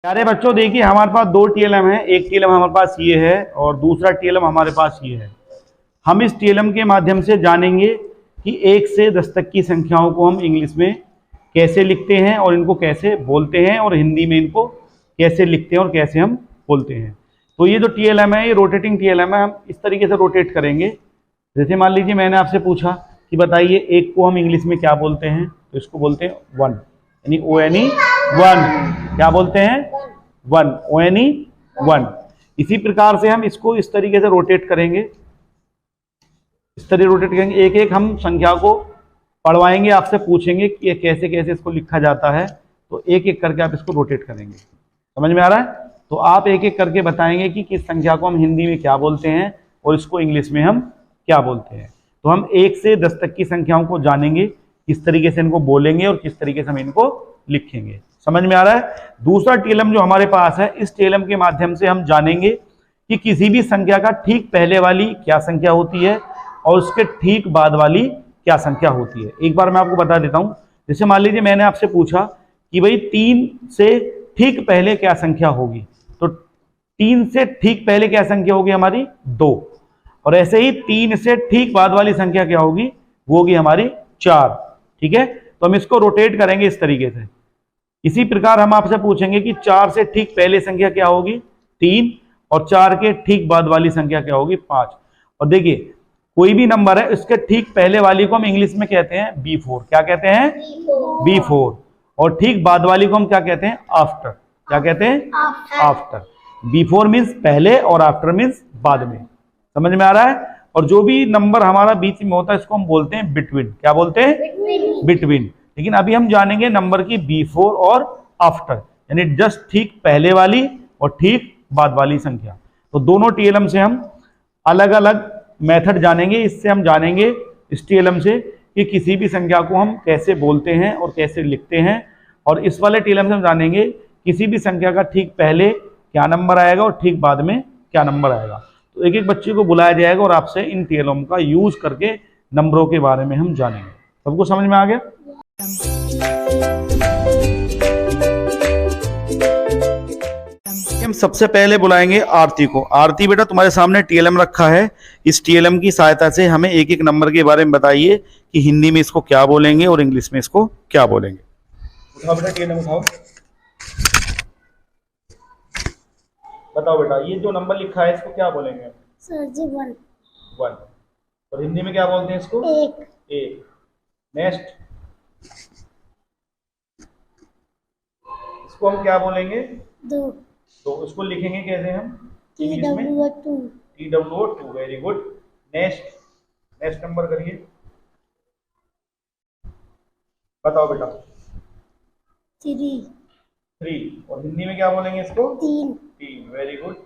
प्यारे बच्चों, देखिए हमारे पास दो टीएलएम है। एक टीएलएम हमारे पास ये है और दूसरा टीएलएम हमारे पास ये है। हम इस टीएलएम के माध्यम से जानेंगे कि 1 से 10 तक की संख्याओं को हम इंग्लिश में कैसे लिखते हैं और इनको कैसे बोलते हैं, और हिंदी में इनको कैसे लिखते हैं और कैसे हम बोलते हैं। तो ये जो टीएलएम है, ये रोटेटिंग टीएलएम है। हम इस तरीके से रोटेट करेंगे। जैसे मान लीजिए मैंने आपसे पूछा कि बताइए एक को हम इंग्लिश में क्या बोलते हैं, तो इसको बोलते हैं वन, यानी ONE वन। क्या बोलते हैं? One, ONE one. इसी प्रकार से हम इसको इस तरीके से रोटेट करेंगे, इस तरह रोटेट करेंगे। एक एक हम संख्या को पढ़वाएंगे, आपसे पूछेंगे कि ये कैसे कैसे इसको लिखा जाता है, तो एक एक करके आप इसको रोटेट करेंगे। समझ में आ रहा है? तो आप एक एक करके बताएंगे कि किस संख्या को हम हिंदी में क्या बोलते हैं और इसको इंग्लिश में हम क्या बोलते हैं। तो हम 1 से 10 तक की संख्याओं को जानेंगे, किस तरीके से इनको बोलेंगे और किस तरीके से हम इनको लिखेंगे। समझ में आ रहा है? दूसरा टीएलएम जो हमारे पास है, इस टीएलएम के माध्यम से हम जानेंगे कि किसी भी संख्या का ठीक पहले वाली क्या संख्या होती है और उसके ठीक बाद वाली क्या संख्या होती है। एक बार मैं आपको बता देता हूं। जैसे मान लीजिए मैंने आपसे पूछा कि भाई 3 से ठीक पहले क्या संख्या होगी, तो 3 से ठीक पहले क्या संख्या होगी हमारी? 2। और ऐसे ही 3 से ठीक बाद वाली संख्या क्या होगी? वो होगी हमारी 4। ठीक है, तो हम इसको रोटेट करेंगे इस तरीके से। इसी प्रकार हम आपसे पूछेंगे कि 4 से ठीक पहले संख्या क्या होगी? 3। और 4 के ठीक बाद वाली संख्या क्या होगी? 5। और देखिए कोई भी नंबर है, इसके ठीक पहले वाली को हम इंग्लिश में कहते हैं B4। क्या कहते हैं? B4। और ठीक बाद वाली को हम क्या कहते हैं? आफ्टर। क्या कहते हैं? आफ्टर। B4 मीन्स पहले और आफ्टर मीन्स बाद में। समझ में आ रहा है? और जो भी नंबर हमारा बीच में होता है इसको हम बोलते हैं बिटवीन। क्या बोलते हैं? बिटवीन। लेकिन अभी हम जानेंगे नंबर की B4 और आफ्टर, यानी जस्ट ठीक पहले वाली और ठीक बाद वाली संख्या। तो दोनों टीएलएम से हम अलग अलग मेथड जानेंगे। इससे हम जानेंगे इस टीएलएम से कि किसी भी संख्या को हम कैसे बोलते हैं और कैसे लिखते हैं, और इस वाले टीएलएम से हम जानेंगे किसी भी संख्या का ठीक पहले क्या नंबर आएगा और ठीक बाद में क्या नंबर आएगा। तो एक एक बच्चे को बुलाया जाएगा और आपसे इन टीएलएम का यूज करके नंबरों के बारे में हम जानेंगे। सबको समझ में आ गया? हम सबसे पहले बुलाएंगे आरती को। आरती बेटा, तुम्हारे सामने टीएलएम रखा है। इस टीएलएम की सहायता से हमें एक एक नंबर के बारे में बताइए कि हिंदी में इसको क्या बोलेंगे और इंग्लिश में इसको क्या बोलेंगे। उठाओ बेटा, टीएलएम उठाओ। बताओ बेटा, ये जो नंबर लिखा है इसको क्या बोलेंगे? सर जी 1। 1। और हिंदी में क्या बोलते हैं इसको? 1। नेक्स्ट, इसको हम क्या बोलेंगे? 2। तो इसको लिखेंगे कैसे हम इंग्लिश में? TWO2। TWO2। Very good. Next, next number करिए। बताओ बेटा। 3। 3। और हिंदी में क्या बोलेंगे इसको? 3। 3। Very good.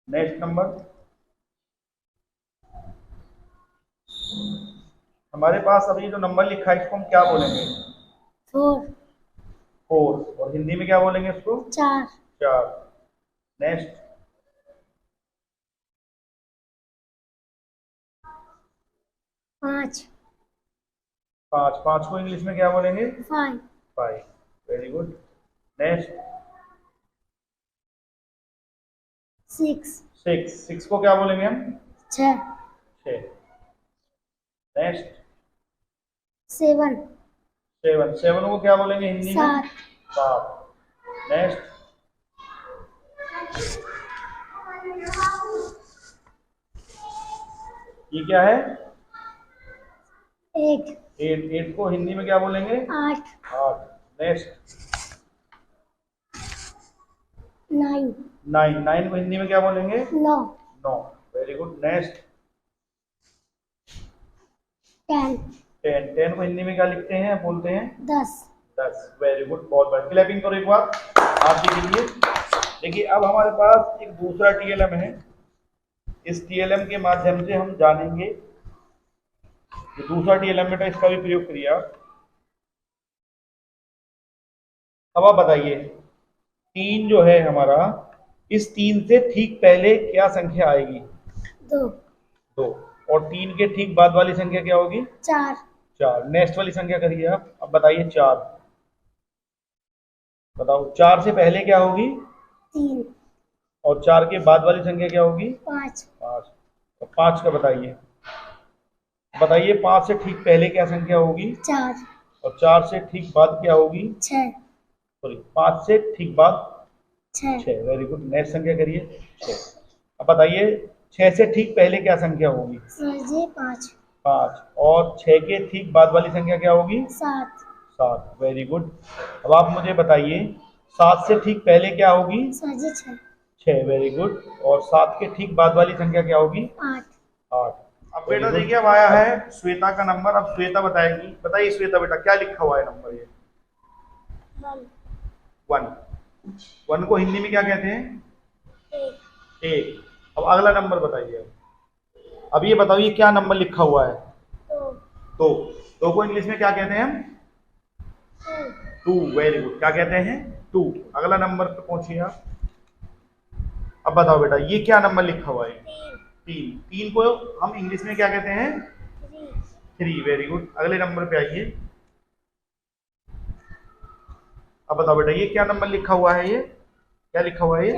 Next number. हमारे पास अभी जो नंबर लिखा है इसको हम क्या बोलेंगे? 4। 4। और हिंदी में क्या बोलेंगे इसको? 4। 4। नेक्स्ट। 5। 5। 5 को इंग्लिश में क्या बोलेंगे? 5। 5। Very good. नेक्स्ट। 6। 6। 6 को क्या बोलेंगे हम? 6। 6। नेक्स्ट। 7। 7। 7 को क्या बोलेंगे हिंदी में? 7। 7। नेक्स्ट। ये क्या है? 8। 8। 8 को हिंदी में क्या बोलेंगे? 8। 8। नेक्स्ट। 9। 9। 9 को हिंदी में क्या बोलेंगे? 9। 9। Very good. नेक्स्ट। 10। 10। 10 को हिंदी में क्या लिखते हैं, बोलते हैं? 10। 10। Very good. बहुत बढ़िया। क्लैपिंग करो एक बार आरती के लिए। देखिए अब हमारे पास एक दूसरा टीएलएम है। इस टीएलएम के माध्यम से हम जानेंगे, ये दूसरा टीएलएम बेटा, इसका भी प्रयोग करिए आप। अब आप बताइए 3 जो है हमारा, इस 3 से ठीक पहले क्या संख्या आएगी? 2। 2। और 3 के ठीक बाद वाली संख्या क्या होगी? 4। 4। नेक्स्ट वाली संख्या करिए आप। अब बताइए 4। बताओ 4 से पहले क्या होगी 3 और 4 के बाद वाली संख्या क्या होगी 5 5। तो 5 का बताइए, बताइए 5 से ठीक पहले क्या संख्या होगी 4 और 4 से ठीक बाद क्या होगी 6 सॉरी 5 से ठीक बाद 6 6। वेरी गुड, नेक्स्ट संख्या करिए 6। अब बताइए 6 से ठीक पहले क्या संख्या होगी 5 5 और 6 के ठीक बाद वाली संख्या क्या होगी 7 7। Very good. अब आप मुझे बताइए 7 से ठीक पहले क्या होगी 6 6। Very good. और 7 के ठीक बाद वाली संख्या क्या होगी 8 8। अब बेटा देखिए अब आया है श्वेता का नंबर। अब श्वेता बताएगी, बताइए श्वेता बेटा क्या लिखा हुआ है नंबर ये 1। 1 को हिंदी में क्या कहते हैं 1। अब अगला नंबर बताइए। अब ये बताओ ये क्या नंबर लिखा हुआ है 2। 2 को इंग्लिश में क्या कहते हैं हम 2। वेरी गुड, क्या कहते हैं 2। अगला नंबर पे पहुंचिए आप। अब बताओ बेटा ये क्या नंबर लिखा हुआ है 3। 3 को हम इंग्लिश में क्या कहते हैं 3। वेरी गुड, अगले नंबर पे आइए। अब बताओ बेटा ये क्या नंबर लिखा हुआ है, ये क्या लिखा हुआ है ये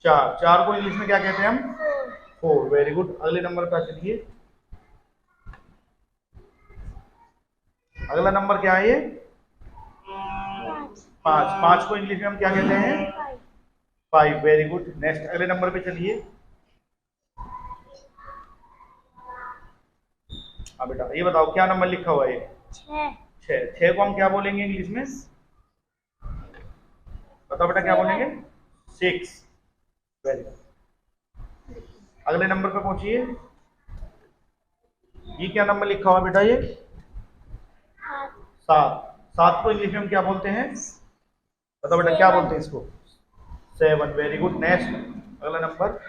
4। 4 को इंग्लिश में क्या कहते हैं हम 4। वेरी गुड, अगले नंबर पे चलिए। अगला नंबर क्या है ये 5। 5 को इंग्लिश में हम क्या कहते हैं 5। वेरी गुड, नेक्स्ट अगले नंबर पे चलिए। हाँ बेटा ये बताओ क्या नंबर लिखा हुआ है ये 6। 6 को हम क्या बोलेंगे इंग्लिश में, बताओ बेटा क्या बोलेंगे 6। वेरी गुड, अगले नंबर पे पहुंचिए। ये क्या नंबर लिखा हुआ है बेटा ये 7। 7 को इंग्लिश में हम क्या बोलते हैं, बताओ बेटा क्या बोलते हैं इसको 7। वेरी गुड, नेक्स्ट अगला नंबर।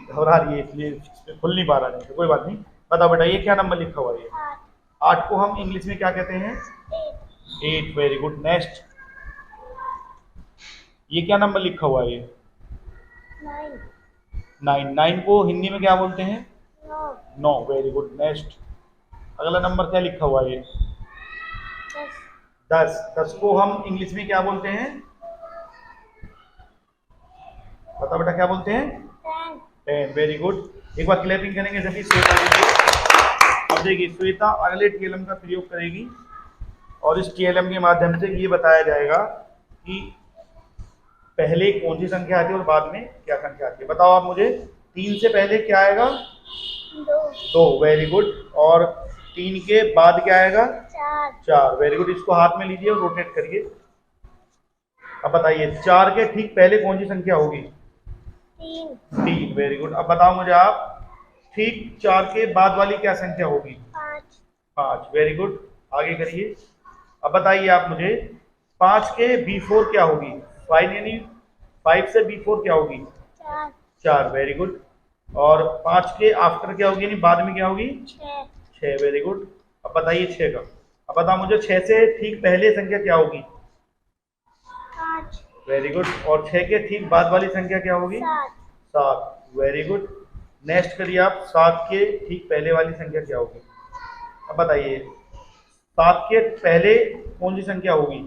घबरा रही है इसलिए खुल नहीं पा रहा, नहीं तो कोई बात नहीं। बताओ बेटा ये क्या नंबर लिखा हुआ है 8 को हम इंग्लिश में क्या कहते हैं 8। Very good, next. ये क्या नंबर लिखा हुआ है ये 9। 9 को हिंदी में क्या बोलते हैं 9। वेरी गुड, नेक्स्ट अगला नंबर क्या लिखा हुआ है ये 10। 10 को हम इंग्लिश में क्या बोलते हैं, बताओ बेटा क्या बोलते हैं 10। वेरी गुड, एक बार क्लैपिंग करेंगे सभी श्वेता के लिए। अब देखिए श्वेता अगले टीएलएम का प्रयोग करेगी और इस टीएलएम के माध्यम से ये बताया जाएगा कि पहले कौन सी संख्या आती है और बाद में क्या संख्या आती है। बताओ आप मुझे 3 से पहले क्या आएगा 2। वेरी गुड, और 3 के बाद क्या आएगा 4। वेरी गुड, इसको हाथ में लीजिए और रोटेट करिए। अब बताइए 4 के ठीक पहले कौन सी संख्या होगी 3। वेरी गुड, अब बताओ मुझे आप ठीक 4 के बाद वाली क्या संख्या होगी 5। वेरी गुड, आगे करिए। अब बताइए आप मुझे 5 के बिफोर क्या होगी 5, यानी 5 से बिफोर क्या होगी 4। वेरी गुड, और 5 के आफ्टर क्या होगी यानी बाद में क्या होगी 6। वेरी गुड, अब बताइए 6 का। अब बताओ मुझे 6 से ठीक पहले संख्या क्या होगी 5। वेरी गुड, और 6 के ठीक बाद वाली संख्या क्या होगी 7। वेरी गुड, नेक्स्ट करिए आप 7 के ठीक पहले वाली संख्या क्या होगी। अब बताइए 7 के पहले कौन सी संख्या होगी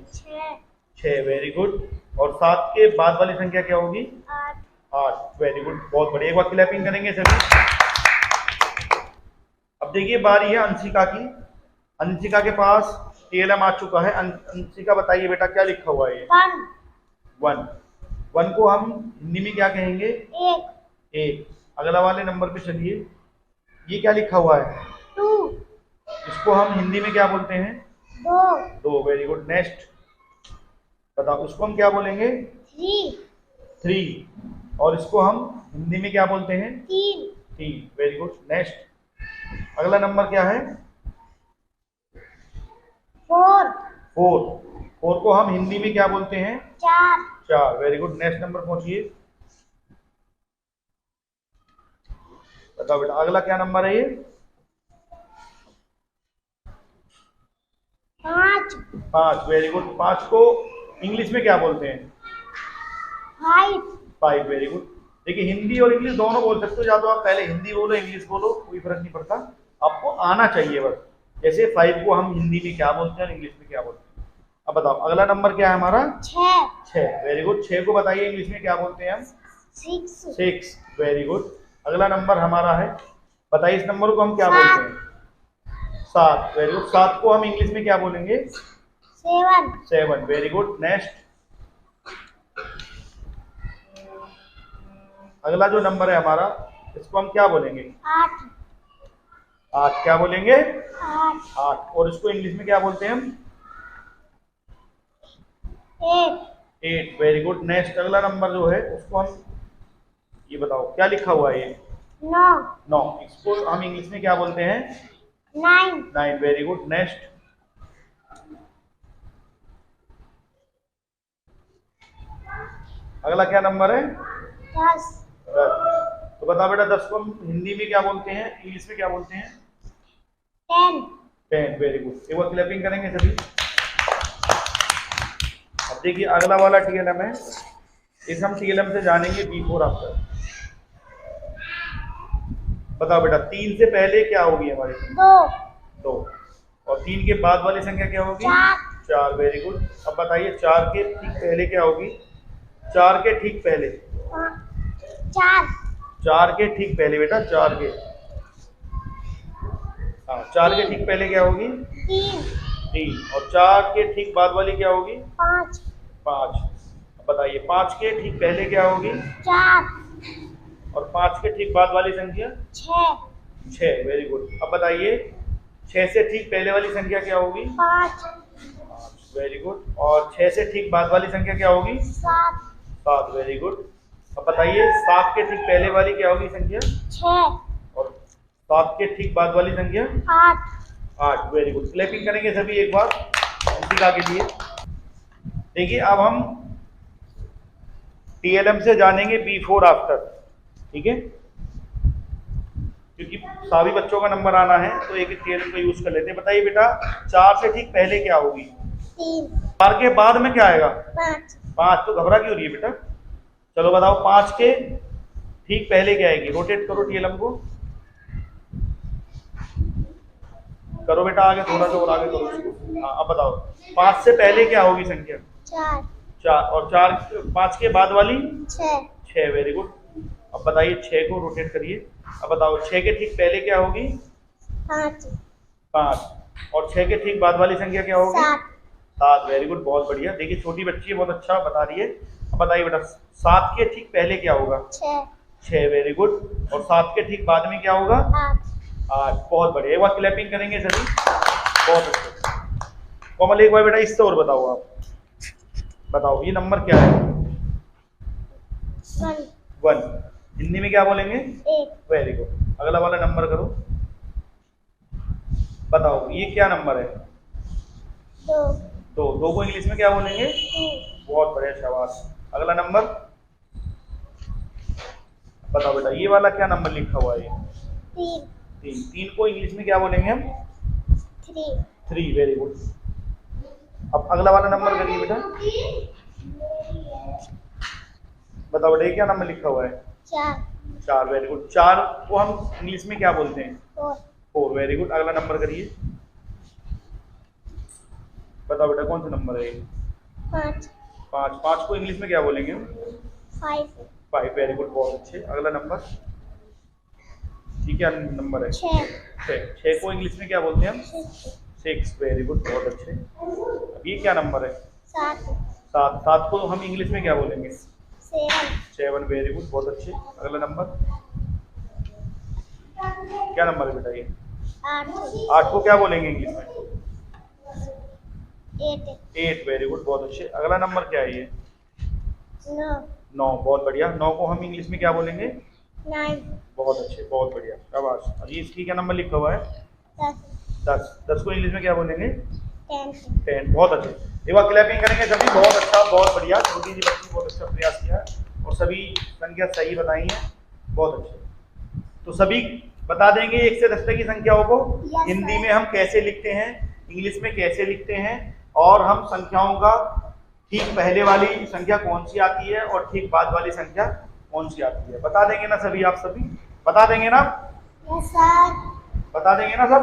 6। वेरी गुड, और 7 के बाद वाली संख्या क्या होगी 8। वेरी गुड, बहुत बढ़िया, एक बार क्लैपिंग करेंगे सभी। अब देखिए बारी है अंशिका की। अंशिका के पास टीएलएम आ चुका है। अंशिका बताइए बेटा क्या लिखा हुआ है 1। 1 को हम हिंदी में क्या कहेंगे 1। अगला वाले नंबर पे चलिए। ये क्या लिखा हुआ है 2। इसको हम हिंदी में क्या बोलते हैं 2। वेरी गुड, नेक्स्ट बताओ इसको हम क्या बोलेंगे 3। और इसको हम हिंदी में क्या बोलते हैं 3। वेरी गुड, नेक्स्ट अगला नंबर क्या है 4। 4 को हम हिंदी में क्या बोलते हैं 4। वेरी गुड, नेक्स्ट नंबर पहुंचिए। बताओ बेटा अगला क्या नंबर है ये 5। वेरी गुड, 5 को इंग्लिश में क्या बोलते हैं 5। वेरी गुड, देखिए हिंदी और इंग्लिश दोनों बोल सकते हो, या तो आप पहले हिंदी बोलो इंग्लिश बोलो, कोई फर्क नहीं पड़ता, आपको आना चाहिए बस। जैसे 5 को हम हिंदी में क्या बोलते हैं और इंग्लिश में क्या बोलते हैं। अब बताओ अगला नंबर क्या है हमारा? 6। Very good. 6 को बताइए इंग्लिश में क्या बोलते हैं हम? 6। Very good. अगला नंबर हमारा है, बताइए इस नंबर को हम क्या बोलते हैं? 7। Very good. 7 को हम इंग्लिश में क्या बोलेंगे? 7। Very good. नेक्स्ट अगला जो नंबर है हमारा, इसको हम क्या बोलेंगे? 8 क्या बोलेंगे? 8। और इसको इंग्लिश में क्या बोलते हैं हम? 8। Very good. नेक्स्ट अगला नंबर जो है उसको हम, ये बताओ क्या लिखा हुआ है ये? 9। इसको हम इंग्लिश में क्या बोलते हैं? 9। Very good. नेक्स्ट अगला क्या नंबर है? 10। तो बताओ बेटा 10 को हम हिंदी में क्या बोलते हैं, इंग्लिश में क्या बोलते हैं? 10। Very good. एक बार क्लैपिंग करेंगे सभी। अब देखिए अगला वाला टीएलएम है, इस हम टीएलएम से जानेंगे बिफोर आफ्टर। बताओ बेटा 3 से पहले क्या होगी हमारी? 2। और 3 के बाद वाली संख्या क्या होगी? 4। Very good. अब बताइए 4 के ठीक पहले क्या होगी? 4 के ठीक पहले 4 के ठीक पहले बेटा 4 के, हाँ 4 के ठीक पहले क्या होगी? 3। और 4 के ठीक बाद वाली क्या होगी? 5। अब बताइए 5 के ठीक पहले क्या होगी? 4। और 5 के ठीक बाद वाली संख्या? 6। Very good. अब बताइए 6 से ठीक पहले वाली संख्या क्या होगी? 5। Very good. और 6 से ठीक बाद वाली संख्या क्या होगी? 7। Very good. अब बताइए 7 के ठीक पहले वाली क्या होगी संख्या? 6। और 7 के ठीक बाद वाली संख्या? 8। Very good. क्लैपिंग करेंगे सभी एक बार अंशिका के लिए। देखिए अब हम टीएलएम से जानेंगे बिफोर आफ्टर, ठीक है, क्योंकि सभी बच्चों का नंबर आना है तो एक टीएलएम का यूज कर लेते हैं। बताइए बेटा 4 से ठीक पहले क्या होगी? 3। 4 के बाद में क्या आएगा? 5। तो घबरा क्यों रही है बेटा? चलो बताओ 5 के ठीक पहले क्या आएगी? रोटेट करो टीएलएम को, करो बेटा आगे, थोड़ा सा और आगे करो इसको। हाँ अब बताओ 5 से पहले क्या होगी संख्या? 4। और 5 के बाद वाली? 6। Very good. अब बताइए 6 को रोटेट करिए। अब बताओ 6 के ठीक पहले क्या होगी? 5। और 6 के ठीक बाद वाली संख्या क्या होगी? 7। वेरी गुड, बहुत बढ़िया। देखिए छोटी बच्ची है, बहुत अच्छा बता रही है। अब बताइए बेटा 7 के ठीक पहले क्या होगा? 6। Very good. और 7 के ठीक बाद में क्या होगा? 8। बहुत बढ़िया। एक बार क्लैपिंग करेंगे सभी, बहुत अच्छे। कोमल एक बार बेटा इससे और बताओ, आप बताओ ये नंबर क्या है? 1। हिंदी में क्या बोलेंगे? 1। Very good. अगला वाला नंबर करो, बताओ ये क्या नंबर है? 2। 2 को इंग्लिश में क्या बोलेंगे? 2। बहुत बढ़िया, शाबाश। अगला नंबर बताओ बेटा, ये वाला क्या नंबर लिखा हुआ है? 3। 3 को इंग्लिश में क्या बोलेंगे हम? 3। Very good. अब अगला वाला नंबर करिए बेटा, बताओ बेटा ये क्या नंबर लिखा हुआ है? 4। Very good. 4 को हम इंग्लिश में क्या बोलते हैं? 4। Very good. अगला नंबर करिए, बताओ बेटा कौन सा नंबर है? 5। 5 को इंग्लिश में क्या बोलेंगे हम? 5। वेरी गुड, बहुत अच्छे। अगला नंबर, ये क्या नंबर है? 6 को इंग्लिश में क्या बोलते हैं हम? 6। वेरी गुड, बहुत अच्छे। अब ये क्या नंबर है? 7 को हम इंग्लिश में क्या बोलेंगे? 7। वेरी गुड, बहुत अच्छे। अगला नंबर क्या नंबर है बेटा ये? 8 को क्या बोलेंगे इंग्लिश में? 8। वेरी गुड, बहुत अच्छे। अगला नंबर क्या है ये? 9। बहुत बढ़िया। 9 को हम इंग्लिश में क्या बोलेंगे? 9। बहुत अच्छे, बहुत बढ़िया, शाबाश। अब ये इसकी क्या नंबर लिखा हुआ है? 10। 10 को इंग्लिश में क्या बोलेंगे? 10। बहुत अच्छे। एक बार क्लैपिंग करेंगे सभी, बहुत अच्छा, बहुत बढ़िया। छोटी सी बच्ची बहुत अच्छा प्रयास किया है और सभी संख्या सही बताई है, बहुत अच्छे। तो सभी बता देंगे 1 से 10 तक की संख्याओं को हिंदी में हम कैसे लिखते हैं, इंग्लिश में कैसे लिखते हैं, और हम संख्याओं का ठीक पहले वाली संख्या कौन सी आती है और ठीक बाद वाली संख्या कौन सी आती है। बता देंगे ना सभी? आप सभी बता देंगे ना? Yes sir. बता देंगे ना सब?